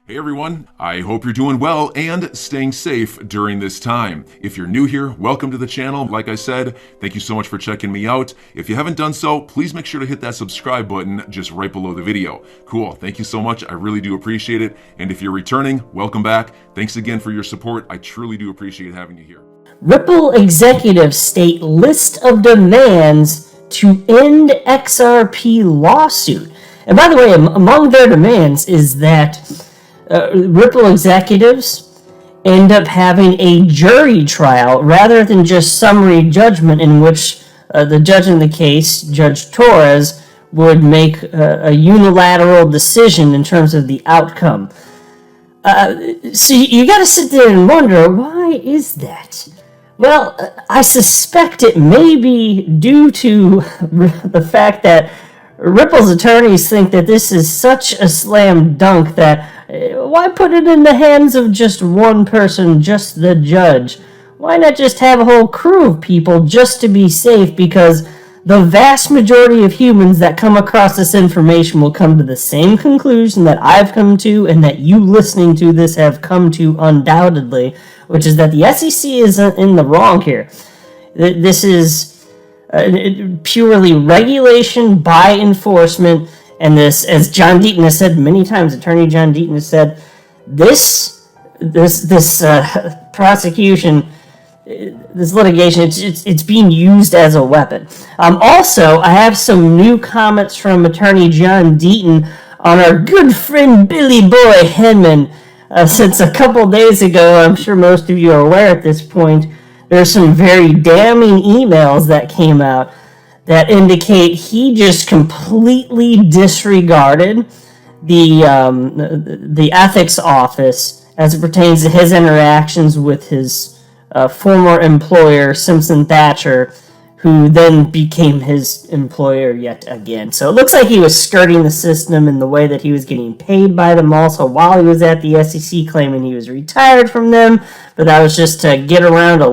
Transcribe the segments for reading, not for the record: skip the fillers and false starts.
Hey everyone, I hope you're doing well and staying safe during this time. If you're new here, welcome to the channel. Like I said, thank you so much for checking me out. If you haven't done so, please make sure to hit that subscribe button just right below the video. Cool, thank you so much. I really do appreciate it. And if you're returning, welcome back. Thanks again for your support. I truly do appreciate having you here. Ripple executives state list of demands to end XRP lawsuit. And by the way, among their demands is that Ripple executives end up having a jury trial rather than just summary judgment in which the judge in the case, Judge Torres, would make a unilateral decision in terms of the outcome. So you got to sit there and wonder, why is that? Well, I suspect it may be due to the fact that Ripple's attorneys think that this is such a slam dunk that why put it in the hands of just one person, just the judge? Why not just have a whole crew of people just to be safe? Because the vast majority of humans that come across this information will come to the same conclusion that I've come to and that you listening to this have come to undoubtedly, which is that the SEC is in the wrong here. This is purely regulation by enforcement, and this, as John Deaton has said many times, Attorney John Deaton has said, this prosecution, this litigation, it's being used as a weapon. Also, I have some new comments from Attorney John Deaton on our good friend Billy Boy Henman. Since a couple days ago, I'm sure most of you are aware at this point, there's some very damning emails that came out that indicate he just completely disregarded the ethics office as it pertains to his interactions with his former employer, Simpson Thatcher, who then became his employer yet again. So it looks like he was skirting the system in the way that he was getting paid by them also while he was at the SEC, claiming he was retired from them, but that was just to get around it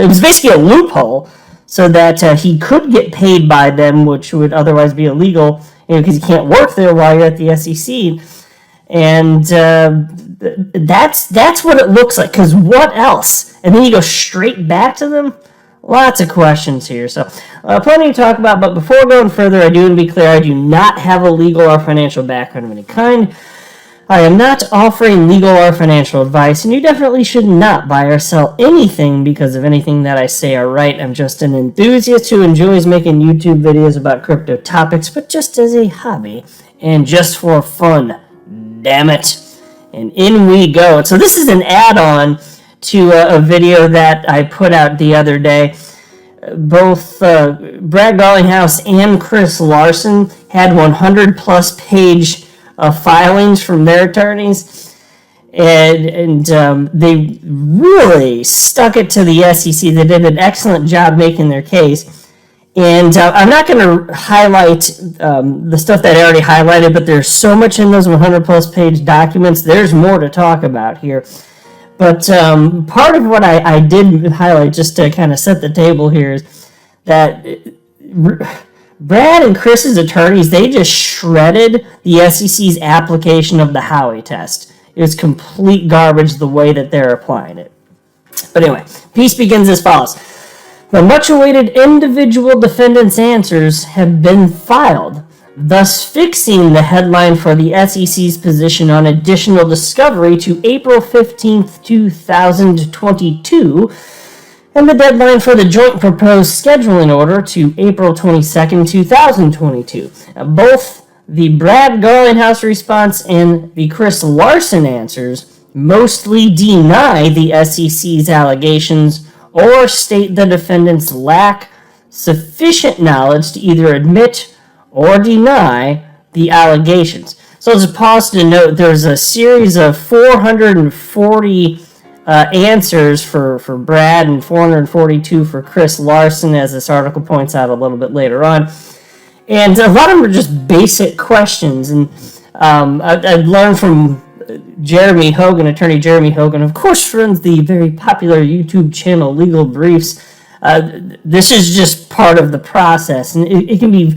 was basically a loophole so that he could get paid by them, which would otherwise be illegal, because you can't work there while you're at the SEC. And that's what it looks like, because what else? And then you go straight back to them? Lots of questions here. So plenty to talk about, but before going further, I do want to be clear, I do not have a legal or financial background of any kind. I am not offering legal or financial advice, and you definitely should not buy or sell anything because of anything that I say or write. I'm just an enthusiast who enjoys making YouTube videos about crypto topics, but just as a hobby and just for fun. Damn it. And in we go. So this is an add-on to a video that I put out the other day. Both Brad Garlinghouse and Chris Larson had 100-plus page filings from their attorneys, and they really stuck it to the SEC. They did an excellent job making their case. And I'm not going to highlight the stuff that I already highlighted, but there's so much in those 100-plus page documents. There's more to talk about here. But part of what I did highlight, just to kind of set the table here, is that Brad and Chris's attorneys, they just shredded the SEC's application of the Howey test. It was complete garbage the way that they're applying it. But anyway, piece begins as follows. The much-awaited individual defendants' answers have been filed, thus fixing the headline for the SEC's position on additional discovery to April 15, 2022, and the deadline for the joint proposed scheduling order to April 22, 2022. Both the Brad Garlinghouse response and the Chris Larson answers mostly deny the SEC's allegations or state the defendants lack sufficient knowledge to either admit or deny the allegations. So as a pause to note, there's a series of 440 answers for Brad and 442 for Chris Larson, as this article points out a little bit later on. And a lot of them are just basic questions. And I've learned from Jeremy Hogan, attorney Jeremy Hogan, of course, runs the very popular YouTube channel Legal Briefs. This is just part of the process, and it can be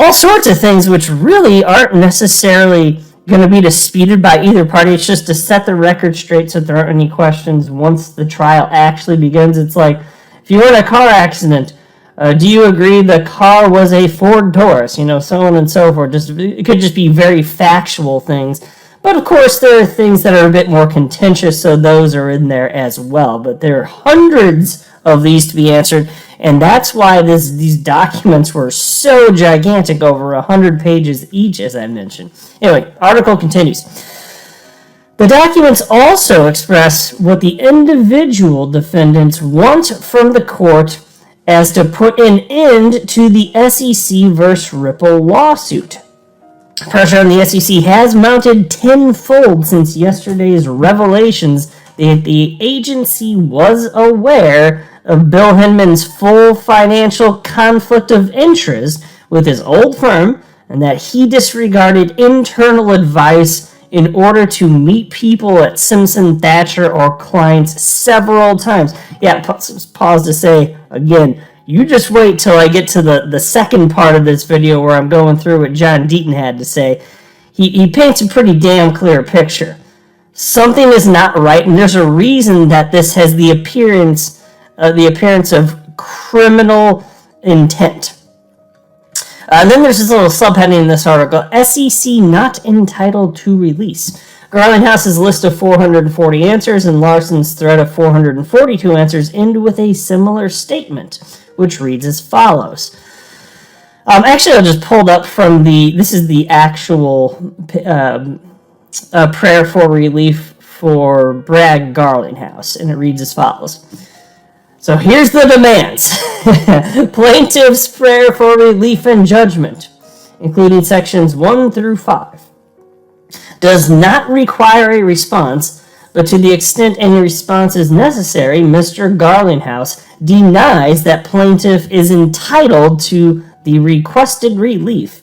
all sorts of things which really aren't necessarily going to be disputed by either party. It's just to set the record straight so there aren't any questions once the trial actually begins. It's like, if you were in a car accident, do you agree the car was a Ford Taurus? So on and so forth. It could just be very factual things. But of course, there are things that are a bit more contentious, so those are in there as well. But there are hundreds of these to be answered, and that's why these documents were so gigantic, over 100 pages each, as I mentioned. Anyway, article continues. The documents also express what the individual defendants want from the court as to put an end to the SEC versus Ripple lawsuit. Pressure on the SEC has mounted tenfold since yesterday's revelations that the agency was aware of Bill Hinman's full financial conflict of interest with his old firm, and that he disregarded internal advice in order to meet people at Simpson Thacher or clients several times. Yeah, pause to say, again, you just wait till I get to the second part of this video where I'm going through what John Deaton had to say. He paints a pretty damn clear picture. Something is not right, and there's a reason that this has the appearance of criminal intent. And then there's this little subheading in this article: SEC not entitled to release. Garlinghouse's list of 440 answers and Larson's thread of 442 answers end with a similar statement, which reads as follows. Actually, I just pulled up from this is the actual prayer for relief for Brad Garlinghouse, and it reads as follows. So here's the demands. Plaintiff's prayer for relief and judgment, including sections 1 through 5, does not require a response, but to the extent any response is necessary, Mr. Garlinghouse denies that plaintiff is entitled to the requested relief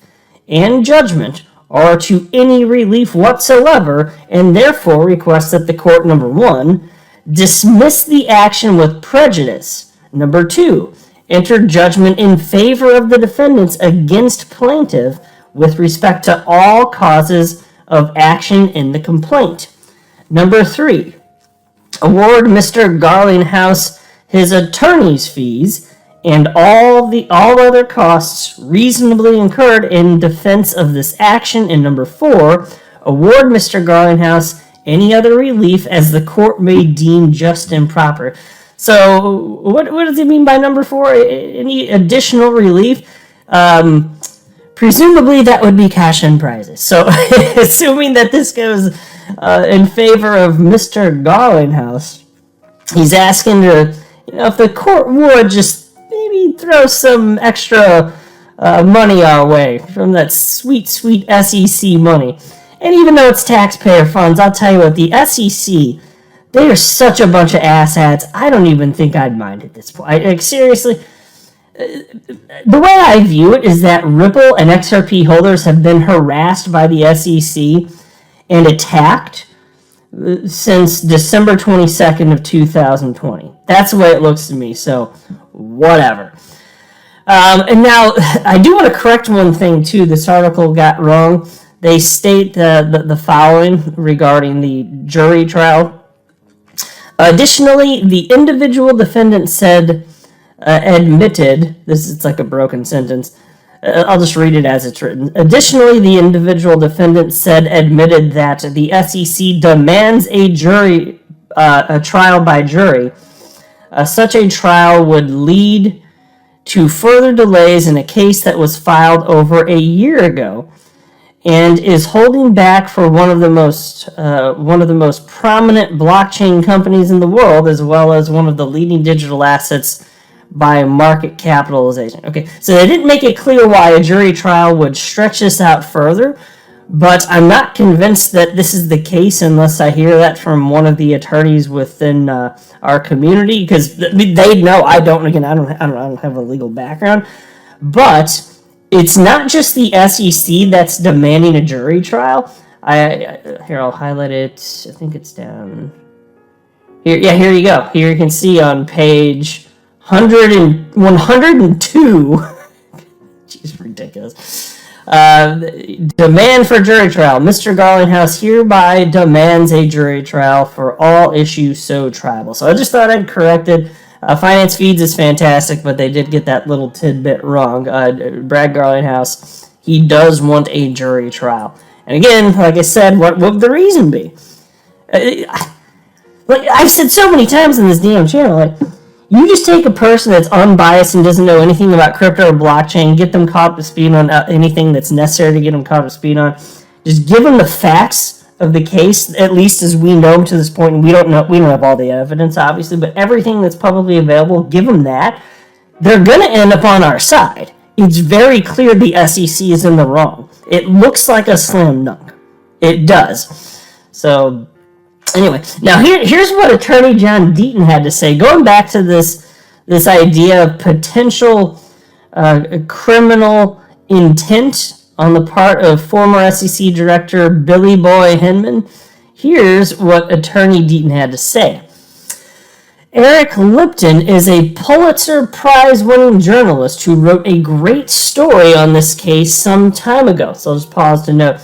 and judgment or to any relief whatsoever, and therefore requests that the court, number 1, dismiss the action with prejudice, number 2, enter judgment in favor of the defendants against plaintiff with respect to all causes of action in the complaint, number 3, award Mr. Garlinghouse his attorney's fees and all other costs reasonably incurred in defense of this action, and number 4, award Mr. Garlinghouse any other relief as the court may deem just and proper. So what does it mean by number 4? Any additional relief? Presumably that would be cash and prizes. So assuming that this goes in favor of Mr. Garlinghouse, he's asking to, if the court would just maybe throw some extra money our way from that sweet, sweet SEC money. And even though it's taxpayer funds, I'll tell you what, the SEC, they are such a bunch of asshats, I don't even think I'd mind at this point. Seriously, the way I view it is that Ripple and XRP holders have been harassed by the SEC and attacked since December 22nd of 2020. That's the way it looks to me, so whatever. And now, I do want to correct one thing, too. This article got wrong. They state the following regarding the jury trial. Additionally, the individual defendant said, admitted, it's like a broken sentence, I'll just read it as it's written. Additionally, the individual defendant said, admitted that the SEC demands a trial by jury. Such a trial would lead to further delays in a case that was filed over a year ago, and is holding back for one of the most prominent blockchain companies in the world, as well as one of the leading digital assets by market capitalization. Okay, so they didn't make it clear why a jury trial would stretch this out further, but I'm not convinced that this is the case unless I hear that from one of the attorneys within our community, because they know I don't have a legal background, but it's not just the SEC that's demanding a jury trial. Here, I'll highlight it. I think it's down here. Yeah, here you go. Here you can see on page 102. Jeez, ridiculous. Demand for jury trial. Mr. Garlinghouse hereby demands a jury trial for all issues so tribal. So I just thought I'd correct it. Finance Feeds is fantastic, but they did get that little tidbit wrong. Brad Garlinghouse, he does want a jury trial. And again, like I said, what would the reason be? Like I've said so many times in this damn channel, like, you just take a person that's unbiased and doesn't know anything about crypto or blockchain, get them caught up to speed on anything that's necessary to get them caught up to speed on. Just give them the facts of the case, at least as we know to this point. And we don't have all the evidence, obviously, but everything that's publicly available, give them that. They're going to end up on our side. It's very clear the SEC is in the wrong. It looks like a slam dunk. It does. So anyway, now here's what Attorney John Deaton had to say, going back to this idea of potential criminal intent on the part of former SEC Director Billy Boy Hinman. Here's what Attorney Deaton had to say. Eric Lipton is a Pulitzer Prize-winning journalist who wrote a great story on this case some time ago. So I'll just pause to note.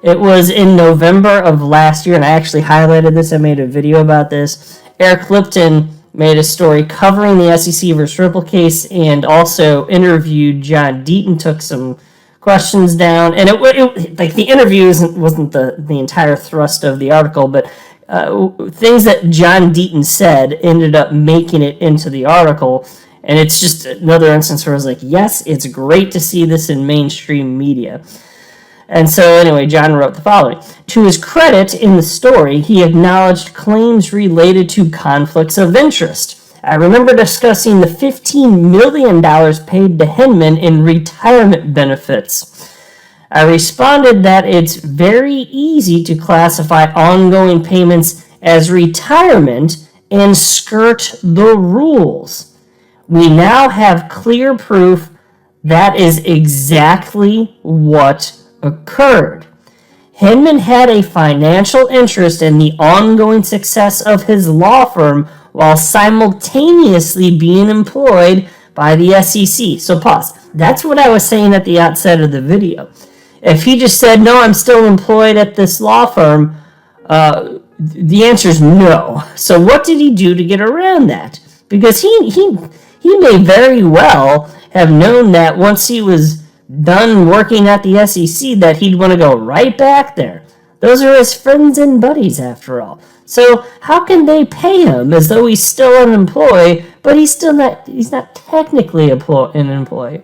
It was in November of last year, and I actually highlighted this. I made a video about this. Eric Lipton made a story covering the SEC versus Ripple case and also interviewed John Deaton, took some questions down. And it like the interview wasn't the entire thrust of the article, but things that John Deaton said ended up making it into the article. And it's just another instance where I was like, yes, it's great to see this in mainstream media. And so anyway, John wrote the following. To his credit in the story, he acknowledged claims related to conflicts of interest. I remember discussing the $15 million paid to Hinman in retirement benefits. I responded that it's very easy to classify ongoing payments as retirement and skirt the rules. We now have clear proof that is exactly what occurred. Hinman had a financial interest in the ongoing success of his law firm while simultaneously being employed by the SEC. So pause. That's what I was saying at the outset of the video. If he just said, no, I'm still employed at this law firm, the answer is no. So what did he do to get around that? Because he may very well have known that once he was done working at the SEC that he'd want to go right back there. Those are his friends and buddies, after all. So how can they pay him as though he's still an employee, but he's not technically an employee?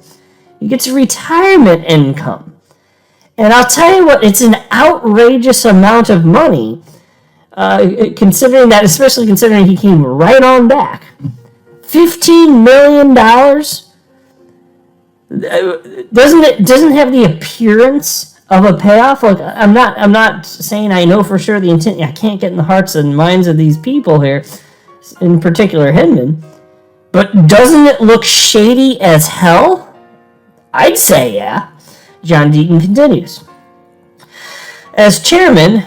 He gets retirement income. And I'll tell you what, it's an outrageous amount of money, considering that, especially considering he came right on back. $15 million? Doesn't have the appearance of a payoff. Like I'm not saying I know for sure the intent. I can't get in the hearts and minds of these people here, in particular Hinman. But doesn't it look shady as hell? I'd say yeah. John Deaton continues. As chairman,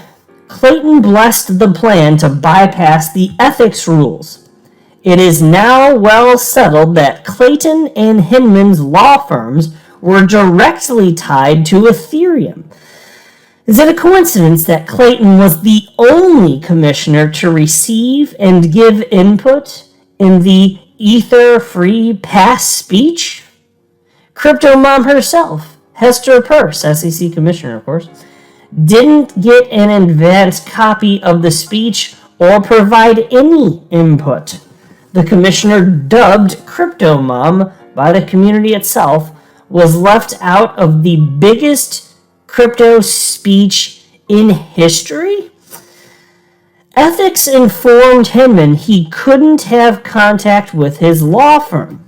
Clayton blessed the plan to bypass the ethics rules. It is now well settled that Clayton and Hinman's law firms were directly tied to Ethereum. Is it a coincidence that Clayton was the only commissioner to receive and give input in the Ether Free Pass speech? Crypto mom herself, Hester Peirce, SEC commissioner, of course, didn't get an advance copy of the speech or provide any input. The commissioner, dubbed Crypto Mom by the community itself, was left out of the biggest crypto speech in history? Ethics informed Hinman he couldn't have contact with his law firm.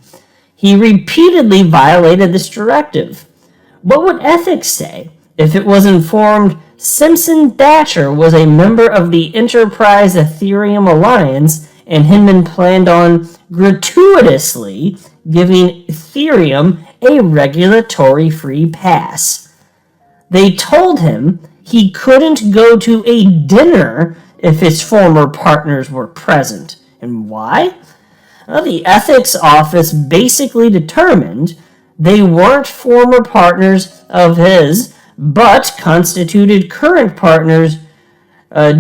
He repeatedly violated this directive. What would ethics say if it was informed Simpson Thacher was a member of the Enterprise Ethereum Alliance and Hinman planned on gratuitously giving Ethereum a regulatory-free pass? They told him he couldn't go to a dinner if his former partners were present. And why? Well, the ethics office basically determined They weren't former partners of his, but constituted current partners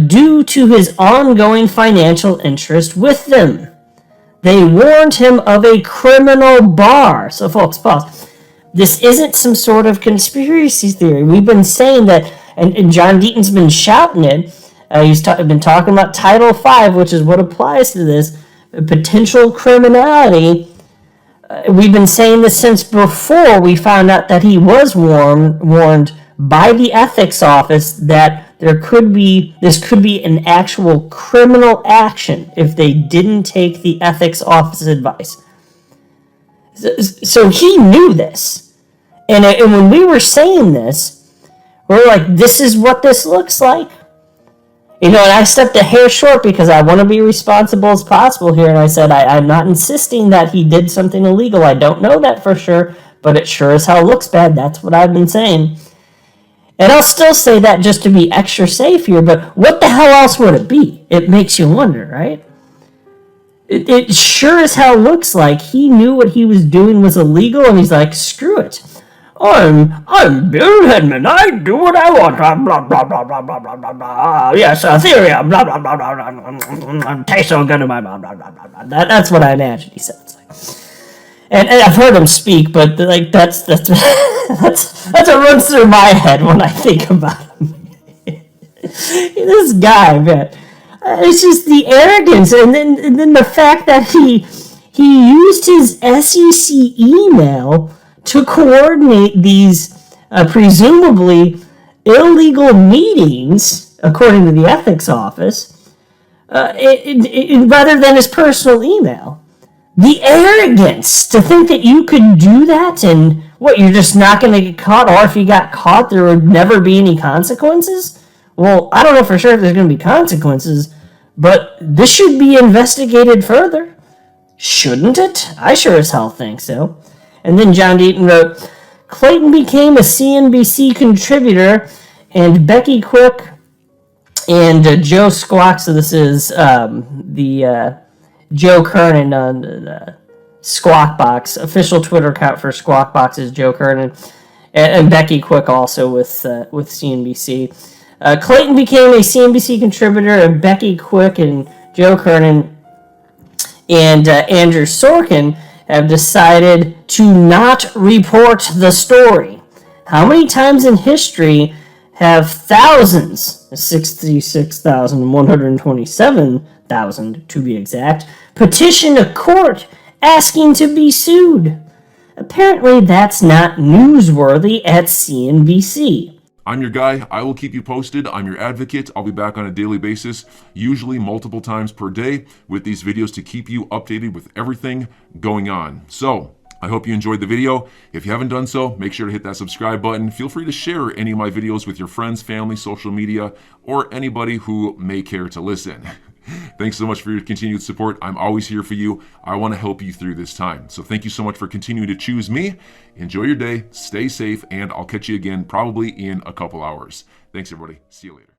due to his ongoing financial interest with them. They warned him of a criminal bar. So, folks, pause. This isn't some sort of conspiracy theory. We've been saying that, and John Deaton's been shouting it. He's been talking about Title V, which is what applies to this, potential criminality. We've been saying this since before we found out that he was warned by the ethics office that this could be an actual criminal action if they didn't take the ethics office advice. So he knew this. And when we were saying this, we're like, this is what this looks like. And I stepped a hair short because I want to be responsible as possible here. And I said, I'm not insisting that he did something illegal. I don't know that for sure, but it sure as hell looks bad. That's what I've been saying. And I'll still say that just to be extra safe here, but what the hell else would it be? It makes you wonder, right? It sure as hell looks like he knew what he was doing was illegal, and he's like, screw it. I'm Bill Hedman. I do what I want. Blah, blah, blah, blah, blah, blah, blah, blah. Yes, Ethereum. Blah, blah, blah, blah, blah. Tastes so good in my mouth. Blah, blah, blah, blah. That's what I imagine he sounds like. And I've heard him speak, but like that's what runs through my head when I think about him. This guy, man, it's just the arrogance, and then the fact that he used his SEC email to coordinate these presumably illegal meetings, according to the ethics office, rather than his personal email. The arrogance to think that you could do that, and what, you're just not going to get caught, or if you got caught, there would never be any consequences? Well, I don't know for sure if there's going to be consequences, but this should be investigated further. Shouldn't it? I sure as hell think so. And then John Deaton wrote, Clayton became a CNBC contributor, and Becky Quick and Joe Squawk, so this is the Joe Kernan on the Squawk Box, official Twitter account for Squawk Box is Joe Kernan, and Becky Quick also with CNBC. Clayton became a CNBC contributor, and Becky Quick and Joe Kernan and Andrew Sorkin have decided to not report the story. How many times in history have thousands, 66,127,000 to be exact, petitioned a court asking to be sued? Apparently that's not newsworthy at CNBC. I'm your guy. I will keep you posted. I'm your advocate. I'll be back on a daily basis, usually multiple times per day, with these videos to keep you updated with everything going on. So, I hope you enjoyed the video. If you haven't done so, make sure to hit that subscribe button. Feel free to share any of my videos with your friends, family, social media, or anybody who may care to listen. Thanks so much for your continued support. I'm always here for you. I want to help you through this time. So thank you so much for continuing to choose me. Enjoy your day, stay safe, and I'll catch you again probably in a couple hours. Thanks, everybody. See you later.